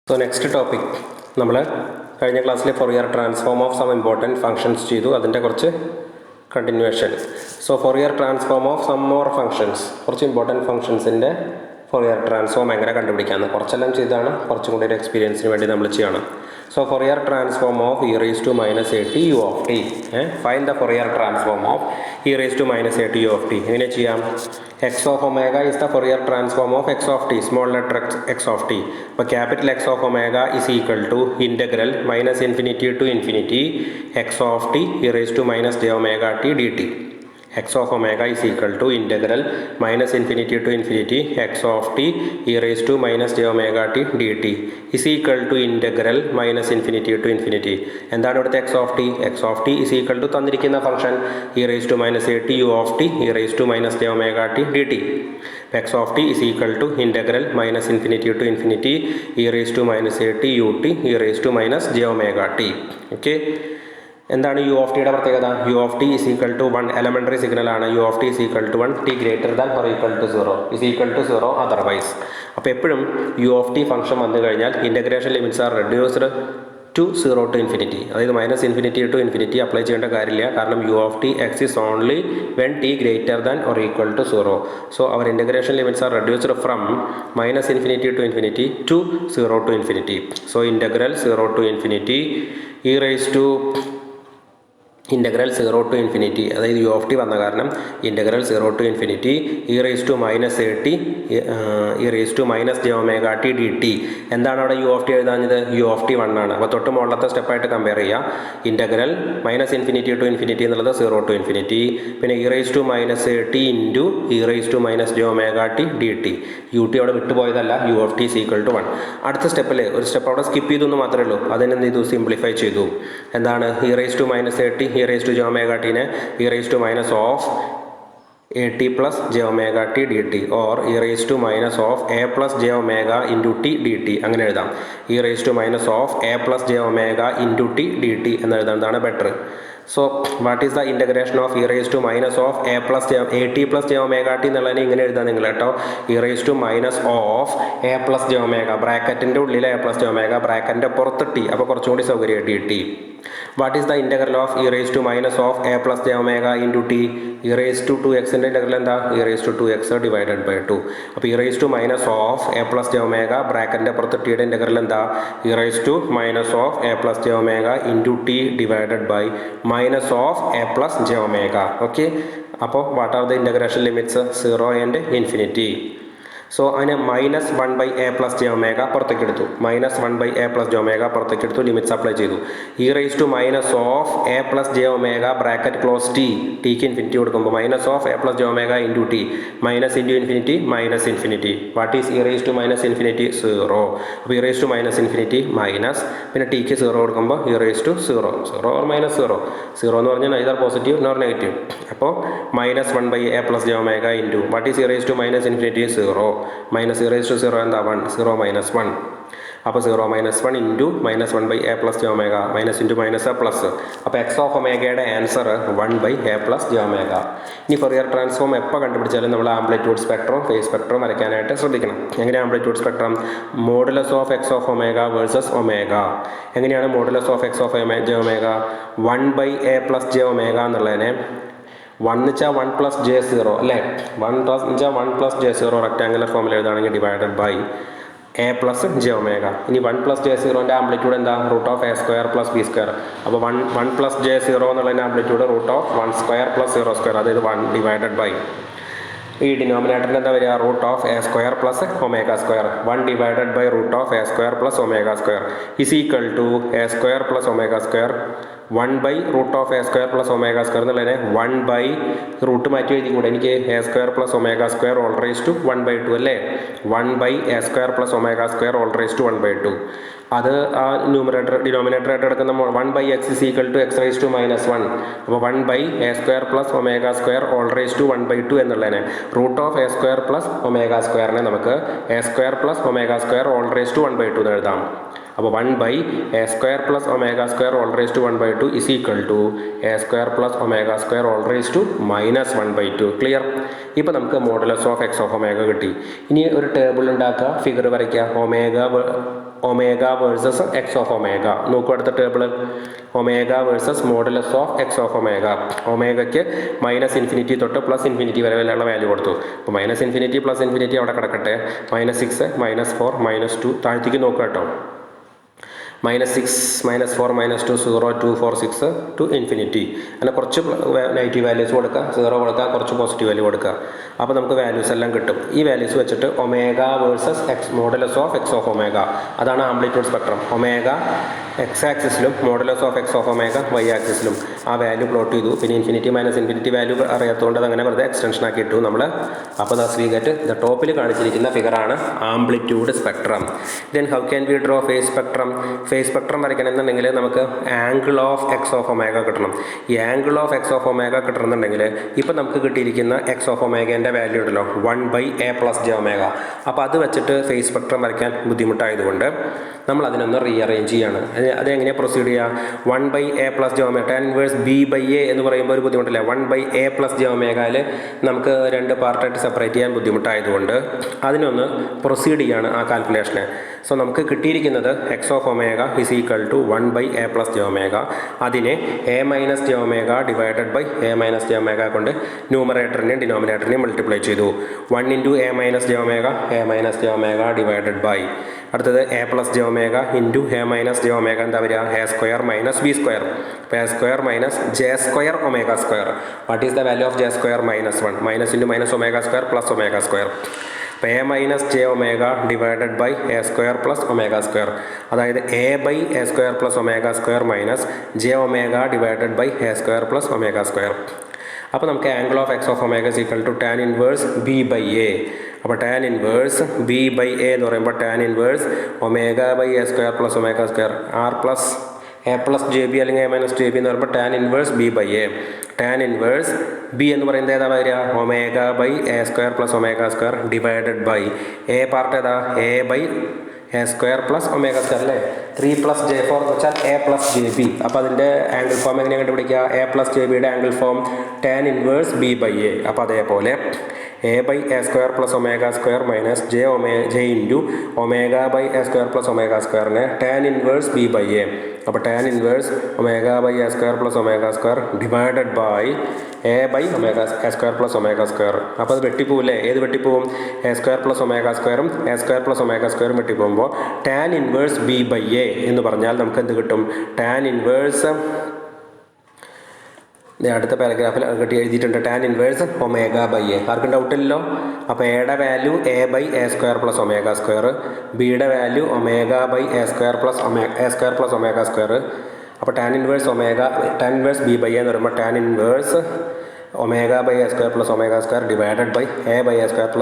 So next topic നമ്മൾ കഴിഞ്ഞ ക്ലാസ്സിൽ Fourier transform of some important functions ചെയ്തു. അതിൻ്റെ കുറച്ച് continuation. So Fourier transform of some more functions, കുറച്ച് ഇമ്പോർട്ടൻറ്റ് ഫങ്ഷൻസിൻ്റെ ഫോറിയർ ട്രാൻസ്ഫോം എങ്ങനെ കണ്ടുപിടിക്കാമെന്ന് കുറച്ചെല്ലാം ചെയ്താണ്, കുറച്ചും കൂടി ഒരു എക്സ്പീരിയൻസിന് വേണ്ടി നമ്മൾ ചെയ്യണം. So Fourier transform of e raised to minus at u of t. Find the Fourier transform of e raised to minus at u of t. എങ്ങനെ ചെയ്യാം? x of omega is the Fourier transform of x of t, small letter x of t. അപ്പോൾ capital X of omega is equal to integral minus infinity to infinity x of t e raised to minus j omega t dt. x of omega is equal to integral minus infinity to infinity x of t e raised to minus j omega t dt is equal to integral minus infinity to infinity. എന്താണ് ഇവിടുത്തെ x of t? x of t is equal to തന്നിരിക്കുന്ന function e raised to minus a t u of t e raised to minus j omega t dt. x of t is equal to integral minus infinity to infinity e raised to minus a t u t e raised to minus j omega t. Okay. എന്താണ് u of ടിയുടെ പ്രത്യേകത? U of t is equal to 1 elementary സിഗ്നലാണ്. U of t is equal to 1 t greater than or equal to 0 is equal to 0 otherwise. അപ്പോൾ എപ്പോഴും u of t function വന്നു കഴിഞ്ഞാൽ integration limits are reduced to 0 to infinity. അതായത് minus infinity to infinity apply ചെയ്യേണ്ട കാര്യമില്ല, കാരണം u of t x is only when t greater than or equal to 0. So our integration limits are reduced from minus infinity to infinity to 0 to infinity. So integral 0 to infinity e raise to integral 0 to infinity, അതായത് u of t വന്ന കാരണം integral 0 to infinity e raise to minus a t e raise to minus j omega t d t. എന്താണ് അവിടെ u of t എഴുതാഞ്ഞത്? U of t 1 ആണ്. അപ്പോൾ തൊട്ട് മുകളിലത്തെ സ്റ്റെപ്പായിട്ട് കമ്പയർ ചെയ്യുക. Integral minus infinity to infinity എന്നുള്ളത് 0 to infinity, പിന്നെ e raise to minus a t into e raise to minus j omega t d t. U t അവിടെ വിട്ടുപോയതല്ല, u of t equal to 1. അടുത്ത സ്റ്റെപ്പിൽ ഒരു step അവിടെ skip ചെയ്തു എന്ന് മാത്രമേ ഉള്ളൂ. അതിനെന്ത് ചെയ്തു? സിംപ്ലിഫൈ ചെയ്തു. എന്താണ്? E raise to minus a t e raise to j omega ടിനെ e raise to minus of a t plus j omega t d t or e raise to minus of a plus j omega into t d t അങ്ങനെ എഴുതാം. E raise to minus of a plus j omega into t d t എന്ന് എഴുതുന്നതാണ് better. So what is the integration of e raise to minus of a plus a t plus j omega t എന്നുള്ളതിനെ ഇങ്ങനെ എഴുതാം നിങ്ങൾ കേട്ടോ. E raise to minus of a plus j omega, ബ്രാക്കറ്റിൻ്റെ ഉള്ളിൽ a plus j omega, ബ്രാക്കറ്റിൻ്റെ പുറത്ത് t, അപ്പോൾ കുറച്ചും കൂടി സൗകര്യം d t. What is the integral of e raise to minus of a plus j omega into t? E raise to 2x-ൻ്റെ integral എന്താ? E raise to 2x divided by 2. അപ്പോൾ e raise to minus of a plus j omega, ബ്രാക്കറ്റിൻ്റെ പുറത്ത് ടിയുടെ integral എന്താ? E raise to minus of a plus j omega into t divided by minus of a plus j omega. Okay. അപ്പോൾ what are the integration limits? 0 and infinity. So അതിന് minus 1 by a plus j omega പുറത്തേക്ക് എടുത്തു. Minus 1 by a plus j omega പുറത്തേക്ക് എടുത്തു. Limits apply ചെയ്തു. E raise to minus of a plus j omega bracket close t, ടിക്ക് infinity കൊടുക്കുമ്പോൾ minus of a plus j omega into t, minus into infinity minus infinity. What is e raise to minus infinity? 0. അപ്പോൾ e raise to minus infinity minus, പിന്നെ ടിക്ക് 0 കൊടുക്കുമ്പോൾ e raise to 0, 0 or minus 0. 0 എന്ന് പറഞ്ഞാൽ either positive nor negative. അപ്പോൾ minus 1 by a plus j omega into what is e raise to minus infinity? 0 minus e raise to 0 എന്താ? 1, 0 minus 1. അപ്പോൾ 0 minus 1 into minus 1 by a plus j omega, minus into minus a plus. അപ്പോൾ x of ഒമേഗയുടെ answer 1 by a plus j omega. ഇനി Fourier transform എപ്പോൾ കണ്ടുപിടിച്ചാലും നമ്മൾ amplitude spectrum phase spectrum വരയ്ക്കാനായിട്ട് ശ്രദ്ധിക്കണം. എങ്ങനെയാണ് amplitude spectrum? Modulus of x of omega versus omega. എങ്ങനെയാണ് modulus of x of j omega? 1 by a plus j omega എന്നുള്ളതിനെ 1 വെച്ചാൽ 1 പ്ലസ് ജെ 0 അല്ലേ? 1 പ്ലസ് വെച്ചാൽ 1 പ്ലസ് ജെ 0 റെക്ടാങ്കുലർ ഫോമിൽ എഴുതുകയാണെങ്കിൽ divided by a plus j omega. ഇനി 1 plus j 0ൻ്റെ amplitude എന്താ? Root of a square plus b square. അപ്പോൾ 1 പ്ലസ് ജെ 0 എന്നുള്ളതിൻ്റെ amplitude root of 1 square plus 0 square, അതായത് 1 ഡിവൈഡഡ് ബൈ ഈ ഡിനോമിനേറ്ററിൽ എന്താ വരിക? Root of a square plus omega square. 1 divided by root of a square plus omega square is equal to a square plus omega square 1 by root of a square plus omega square എന്നുള്ളതിനെ 1 by root മാറ്റി എഴുതി കൂടെ എനിക്ക് a square plus omega square all raise to 1 by 2 അല്ലേ? 1 by a square plus omega square all raise to 1 by 2. അത് ആ denominator ആയിട്ട് എടുക്കുന്ന 1 by x is equal to x raise to minus 1. അപ്പോൾ 1 by a square plus omega square all raise to 1 by 2 എന്നുള്ളതിനെ root of a square plus omega സ്ക്വയറിനെ നമുക്ക് a square plus omega square all raise to 1 by 2 എന്ന് എഴുതാം. അപ്പോൾ 1 by a square plus omega square all raise to 1 by 2 is equal to a square plus omega square all raise to minus 1 by 2. Clear? ഇപ്പോൾ നമുക്ക് modulus of x of omega കിട്ടി. ഇനി ഒരു table ഉണ്ടാക്കുക, figure വരയ്ക്കുക. Omega versus x of omega. നോക്കൂ അടുത്ത table. Omega versus modulus of x of omega. ഒമേഗയ്ക്ക് -∞ തൊട്ട് +∞ വരെയുള്ള വാല്യൂ കൊടുത്തു. അപ്പോൾ -∞ +∞ അവിടെ കിടക്കട്ടെ. -6 -4 -2 താഴത്തേക്ക് നോക്കുക കേട്ടോ. -6 -4 -2 0 2 4 6 to infinity. അങ്ങനെ കുറച്ച് നെഗറ്റീവ് വാല്യൂസ് കൊടുക്കുക, 0 കൊടുക്കുക, കുറച്ച് പോസിറ്റീവ് വാല്യൂ കൊടുക്കുക. അപ്പോൾ നമുക്ക് വാല്യൂസ് എല്ലാം കിട്ടും. ഈ വാല്യൂസ് വെച്ചിട്ട് omega versus x modulus of x of omega, അതാണ് ആംപ്ലിറ്റ്യൂഡ് സ്പെക്ട്രം. ഒമേഗ എക്സ് ആക്സിസിലും modulus of x of omega y ആക്സിസിലും ആ വാല്യൂ പ്ലോട്ട് ചെയ്തു. പിന്നെ ∞ വാല്യൂ അറിയാത്തതുകൊണ്ട് അതങ്ങനെ വെറുതെ എക്സ്റ്റൻഷൻ ആക്കി ഇട്ടു നമ്മൾ. അപ്പോൾ വി ഗെറ്റ് ദ ടോപ്പിൽ കാണിച്ചിരിക്കുന്ന ഫിഗറാണ് amplitude spectrum. Then how can we draw phase spectrum? Phase spectrum വരയ്ക്കണമെന്നുണ്ടെങ്കിൽ നമുക്ക് angle of x of omega കിട്ടണം. ഈ angle of x of omega കിട്ടണമെന്നുണ്ടെങ്കിൽ ഇപ്പോൾ നമുക്ക് കിട്ടിയിരിക്കുന്ന എക്സ് ഓഫ് ഒമേഗേൻ്റെ വാല്യൂ ഉണ്ടല്ലോ 1/a + j ഒമേഗ. അപ്പോൾ അത് വെച്ചിട്ട് ഫേസ് സ്പെക്ട്രം വരയ്ക്കാൻ ബുദ്ധിമുട്ടായതുകൊണ്ട് നമ്മൾ അതിനൊന്ന് റീഅറേഞ്ച് ചെയ്യാണ്. അതെങ്ങനെയാണ് പ്രൊസീഡ് ചെയ്യുക? 1/a + j omega tan inverse b/a എന്ന് പറയുമ്പോൾ ഒരു ബുദ്ധിമുട്ടില്ല. 1/a + j ഒമേഗയിൽ നമുക്ക് 2 പാർട്ടായിട്ട് സെപ്പറേറ്റ് ചെയ്യാൻ ബുദ്ധിമുട്ടായതുകൊണ്ട് അതിനൊന്ന് പ്രൊസീഡ് ചെയ്യാണ് ആ കാൽക്കുലേഷന്. സോ നമുക്ക് കിട്ടിയിരിക്കുന്നത് x of omega = 1/a + j omega. അതിനെ a - j omega divided by a - j omega കൊണ്ട് ന്യൂമറേറ്ററിനെയും ഡിനോമിനേറ്ററിനെയും മൾട്ടിപ്ലൈ ചെയ്തു. 1 × a - j omega a - j omega divided by അടുത്തത് a + j omega × a - j omega എന്താ വരിക? a² - b². അപ്പോൾ a² - j² omega. What is the value of j² - 1? -∞ Omega + omega. അപ്പോൾ a - j omega divided by a² + omega. അതായത് a/a² + omega minus j omega divided by a² + omega. അപ്പോൾ നമുക്ക് angle of x of omega = tan inverse b/a. അപ്പോൾ tan inverse b/a എന്ന് പറയുമ്പോൾ tan inverse ω/a² + ഒമേഗ² r + a + jb അല്ലെങ്കിൽ a - jb എന്ന് പറയുമ്പോൾ tan inverse b/a. tan ഇൻവേഴ്സ് b എന്ന് പറയുന്നത് ഏതാ വരിക? ω/a² + omega divided by a part ഏതാ? a/a² + ഒമേഗ² അല്ലേ? 3 + j4 എന്ന് വെച്ചാൽ a + jb. അപ്പോൾ അതിൻ്റെ ആംഗിൾ ഫോം എങ്ങനെയാണ് കണ്ടുപിടിക്കുക? a + jbയുടെ angle form tan inverse b/a. അപ്പോൾ അതേപോലെ a/a² + omega minus j × ω/a² + ഒമേഗ²നെ tan ഇൻവേഴ്സ് b/a. അപ്പോൾ tan inverse ω/a² + omega divided by a/a² + omega. അപ്പോൾ അത് വെട്ടിപ്പോവില്ലേ? ഏത് വെട്ടിപ്പോവും? a² + ഒമേഗ²ഉം a² + ഒമേഗ² വെട്ടിപ്പോകുമ്പോൾ tan inverse b/a എന്ന് പറഞ്ഞാൽ നമുക്ക് എന്ത് കിട്ടും? tan ഇൻവേഴ്സ് അടുത്ത പാരഗ്രാഫിൽ എഴുതിയിട്ടുണ്ട് tan ഇൻവേഴ്സ് ω/a. ആർക്കും ഡൗട്ടില്ലല്ലോ? അപ്പോൾ എയുടെ വാല്യൂ a/a² + ഒമേഗ², ബിയുടെ വാല്യൂ ω/a² + ഒമേഗ². അപ്പോൾ tan ഇൻവേഴ്സ് b/a എന്ന് പറയുമ്പോൾ tan inverse ω/a² + omega divided by a/a²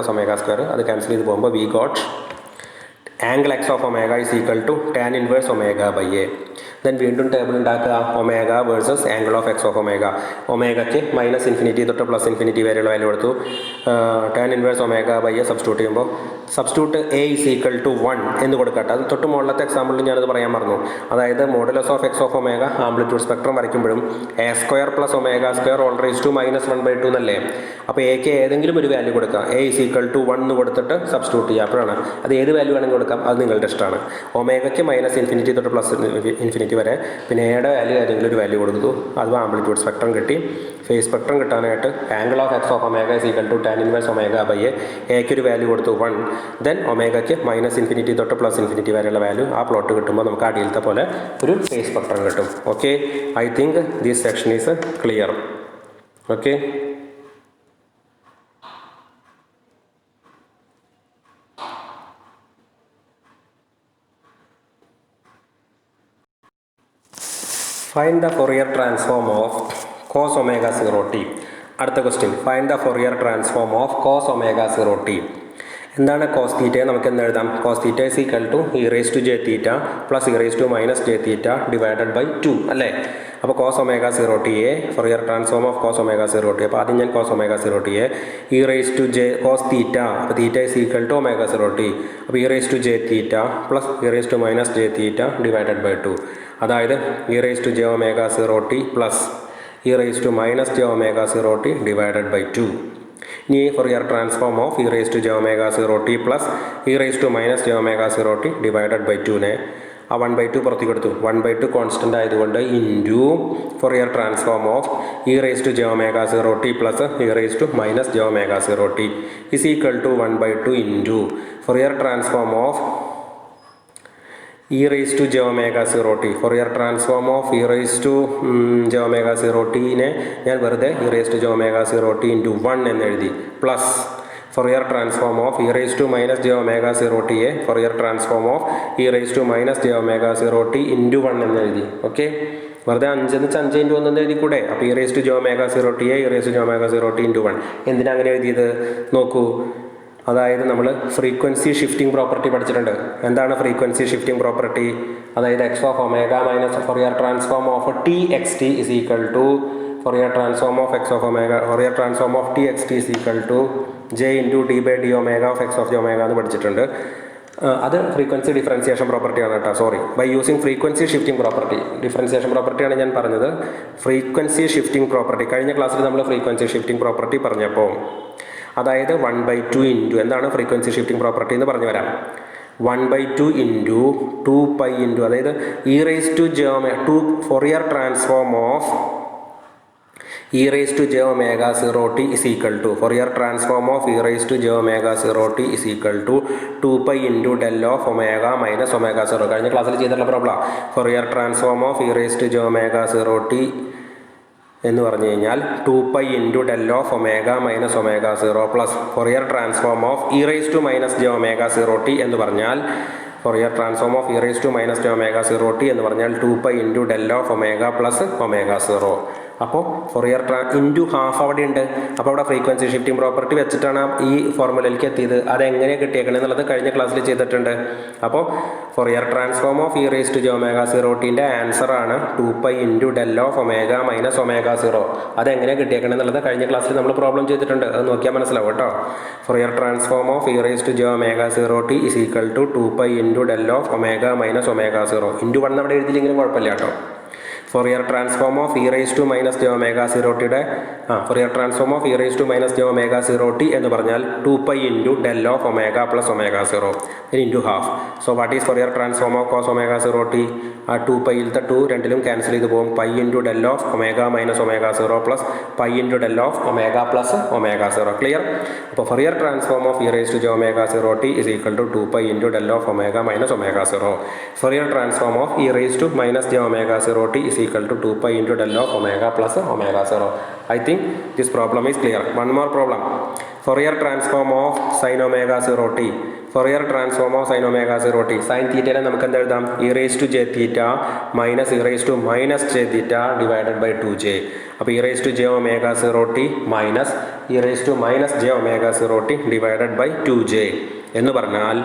+ omega. അത് ക്യാൻസൽ ചെയ്ത് പോകുമ്പോൾ we got angle x of omega = tan inverse ω/a. Then വീണ്ടും ടേബിൾ ഉണ്ടാക്കുക. Omega versus angle of x of omega. ഒമേഗയ്ക്ക് -∞ തൊട്ട് +∞ വരെയുള്ള വാല്യൂ കൊടുത്തു. tan ഇൻവേഴ്സ് ω/a സബ്സ്റ്റിറ്റ്യൂട്ട് ചെയ്യുമ്പോൾ a = 1 എന്ന് കൊടുക്കട്ടെ. അത് തൊട്ട് മുകളിലത്തെ എക്സാമ്പിളിൽ ഞാനത് പറയാൻ മറന്നു. അതായത് modulus of x of omega amplitude spectrum വരയ്ക്കുമ്പോഴും a² + ഒമേഗ² (⁻² -1/2) എന്നല്ലേ? അപ്പോൾ എക്ക് ഏതെങ്കിലും ഒരു വാല്യൂ കൊടുക്കുക. a = 1 എന്ന് കൊടുത്തിട്ട് സബ്സ്റ്റിറ്റ്യൂട്ട് ചെയ്യുക. അപ്പോഴാണ് അത് ഏത് വാല്യൂ വേണമെങ്കിൽ കൊടുക്കാം. അത് നിങ്ങളുടെ ഇഷ്ടമാണ്. ഒമേഗയ്ക്ക് -∞ തൊട്ട് +∞ വരെ, പിന്നെ എയുടെ വാല്യൂ ഏതെങ്കിലും ഒരു വാല്യൂ കൊടുത്തു. അത് ആംപ്ലിറ്റ്യൂഡ് സ്പെക്ട്രം കിട്ടി. ഫേസ് സ്പെക്ട്രം കിട്ടാനായിട്ട് angle of x of omega = tan inverse ω/a. എക്ക് ഒരു വാല്യൂ കൊടുത്തു 1. ദെൻ ഒമേഗയ്ക്ക് -∞ തൊട്ട് +∞ വരെയുള്ള വാല്യൂ ആ പ്ലോട്ട് കിട്ടുമ്പോൾ നമുക്ക് അടിയിലത്തെ പോലെ ഒരു ഫേസ് സ്പെക്ട്രം കിട്ടും. Okay, I think this section is clear. Okay. Find the Fourier transform of cos ω0t. അടുത്ത question, find the Fourier transform of cos ω0t. എന്താണ് കോസ് തീറ്റയെ നമുക്ക് എന്ന് എഴുതാം? Cos theta = e⁻j⁻ + e⁻ - j⁻ / 2 അല്ലേ? അപ്പോൾ cos ω0tയെ Fourier transform of cos ω0t. അപ്പോൾ ആദ്യം ഞാൻ cos ω0tയെ cos തീറ്റ, അപ്പോൾ തീറ്റ = ω0t. അപ്പോൾ e⁻j⁻ + e⁻ - j⁻ / 2. അതായത് e⁻j⁻0t + e⁻ - j⁻0t / 2. ഇനി Fourier transform of e raise to j omega 0t plus e raise to minus j omega 0t divided by 2നെ ആ 1/2 പുറത്തേക്ക് എടുത്തു. 1/2 കോൺസ്റ്റൻ്റ് ആയതുകൊണ്ട് into Fourier transform of e raise to j omega 0t plus e raise to minus j omega 0t is equal to 1/2 into Fourier transform of e raise to j omega 0t. Fourier transform of e raise to j omega 0tനെ ഞാൻ വെറുതെ e raise to j omega 0t into 1 എന്നെഴുതി. Plus Fourier transform of e raise to minus j omega 0tയെ Fourier transform of e raise to minus j omega 0t into 1 എന്നെഴുതി. Okay, വെറുതെ 5 എന്ന് 5 into 1 എന്ന് എഴുതി കൂടെ. അപ്പോൾ e raise to j omega 0tയെ e raise to j omega 0t into 1. എന്തിനാണ് അങ്ങനെ എഴുതിയത് നോക്കൂ. അതായത് നമ്മൾ ഫ്രീക്വൻസി ഷിഫ്റ്റിംഗ് പ്രോപ്പർട്ടി പഠിച്ചിട്ടുണ്ട്. എന്താണ് ഫ്രീക്വൻസി ഷിഫ്റ്റിംഗ് പ്രോപ്പർട്ടി? അതായത് x of omega minus Fourier transform of t x t is equal to Fourier transform of x of omega Fourier transform of t x t is equal to j into d by d omega of x of j omega എന്ന് പഠിച്ചിട്ടുണ്ട്. അത് frequency differentiation പ്രോപ്പർട്ടിയാണ് കേട്ടോ. Sorry, by using frequency shifting property. Differentiation പ്രോപ്പർട്ടിയാണ് ഞാൻ പറഞ്ഞത്. Frequency shifting property കഴിഞ്ഞ ക്ലാസ്സിൽ നമ്മൾ ഫ്രീക്വൻസി ഷിഫ്റ്റിംഗ് പ്രോപ്പർട്ടി പറഞ്ഞപ്പോൾ അതായത് 1/2 ഇൻറ്റു എന്താണ് ഫ്രീക്വൻസി ഷിഫ്റ്റിംഗ് പ്രോപ്പർട്ടി എന്ന് പറഞ്ഞു വരാം. 1/2 ഇൻറ്റു 2π ഇൻറ്റു അതായത് e raise to j to Fourier transform of e raise to j omega 0t is equal to Fourier transform of e raise to j omega 0t is equal to 2π into del of omega minus omega 0. കഴിഞ്ഞ ക്ലാസ്സിൽ ചെയ്തിട്ടുള്ള problem Fourier transform of e raise to j omega 0t എന്ന് പറഞ്ഞു കഴിഞ്ഞാൽ 2π into del of omega minus omega 0 plus Fourier transform of e raise to minus j omega 0t എന്ന് പറഞ്ഞാൽ Fourier transform of e raise to minus j omega 0t എന്ന് പറഞ്ഞാൽ 2π into del of omega plus omega 0. അപ്പോൾ Fourier into half അവിടെ ഉണ്ട്. അപ്പോൾ അവിടെ frequency shifting property വെച്ചിട്ടാണ് ഈ ഫോർമുലയിലേക്ക് എത്തിയത്. അതെങ്ങനെ കിട്ടിയേക്കണം എന്നുള്ളത് കഴിഞ്ഞ ക്ലാസ്സിൽ ചെയ്തിട്ടുണ്ട്. അപ്പോൾ Fourier transform of e raise to j omega 0tൻ്റെ ആൻസറാണ് 2π into del of omega minus omega 0. അതെങ്ങനെ കിട്ടിയേക്കണം എന്നുള്ളത് കഴിഞ്ഞ ക്ലാസ്സിൽ നമ്മൾ പ്രോബ്ലം ചെയ്തിട്ടുണ്ട്. അത് നോക്കിയാൽ മനസ്സിലാവും കേട്ടോ. Fourier transform of e raise to j omega 0t is equal to 2π into del of omega minus omega 0 into 1 അവിടെ എഴുതിയില്ലെങ്കിലും കുഴപ്പമില്ല കേട്ടോ. Fourier transform of e raise to minus j omega 0tയുടെ Fourier transform of e raise to minus j omega 0t എന്ന് പറഞ്ഞാൽ 2π into del of omega plus omega 0 into half. So what is Fourier transform of cos omega 0t? ആ 2πയിലത്തെ 2 രണ്ടിലും cancel ചെയ്ത് പോകും. π into del of omega minus omega 0 plus π into del of omega plus omega 0. Clear? അപ്പോൾ Fourier transform of e raise to j omega 0t is equal to 2π into del of omega minus omega 0. Fourier transform of e raise to minus j omega 0t is equal to 2π into del of omega plus omega 0. I think this problem is clear. One more problem. Fourier transform of sin omega 0t. Fourier transform of sin omega 0t. Sin theta നമുക്ക് എന്ത് എഴുതാം? e raised to j theta minus e raised to minus j theta divided by 2j. അപ്പോൾ e raised to j omega 0t minus e raised to minus j omega 0t divided by 2j. എന്ന് പറഞ്ഞാൽ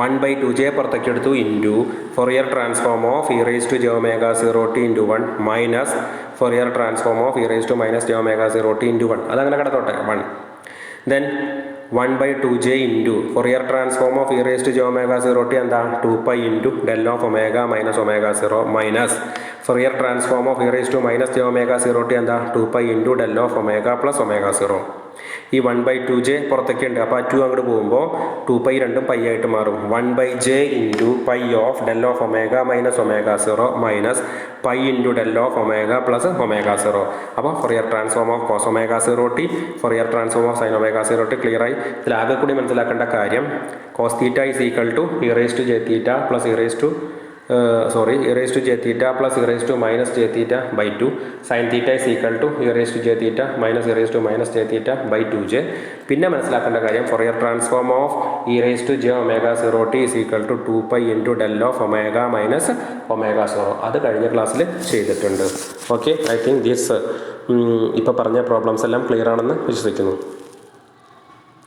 1/2j പുറത്തേക്ക് എടുത്തു into Fourier transform of e raise to j omega 0t into 1 minus Fourier transform of e raise to minus j omega 0t into 1. അതങ്ങനെ കിടത്തോട്ടെ 1. Then 1/2j into Fourier transform of e raise to j omega 0t എന്താ? 2π into del of omega minus omega 0 minus Fourier transform of e raise to minus j omega 0t എന്താ? 2π into del of omega plus omega 0. ഈ 1/2j പുറത്തേക്ക് ഉണ്ട്. അപ്പോൾ ആ 2 അങ്ങോട്ട് പോകുമ്പോൾ 2π രണ്ടും പൈ ആയിട്ട് മാറും. 1/j into pi of del of omega minus omega 0 minus pi into del of omega plus omega 0. അപ്പോൾ Fourier transform of cos omega 0t Fourier transform of sine omega 0t clear ആയി. ഇതിലാകെ കൂടി മനസ്സിലാക്കേണ്ട കാര്യം cos theta is equal to e raise to j theta plus e raise to e raised to j theta plus e raised to minus j theta by 2. Sin theta is equal to e raised to j theta minus e raised to minus j theta by 2j. പിന്നെ മനസ്സിലാക്കേണ്ട കാര്യം Fourier transform of e raise to j omega 0t is equal to 2π into del of omega minus omega 0. അത് കഴിഞ്ഞ ക്ലാസ്സിൽ ചെയ്തിട്ടുണ്ട്. Okay, I think this ഇപ്പോൾ പറഞ്ഞ problems എല്ലാം ക്ലിയർ ആണെന്ന് വിശ്വസിക്കുന്നു.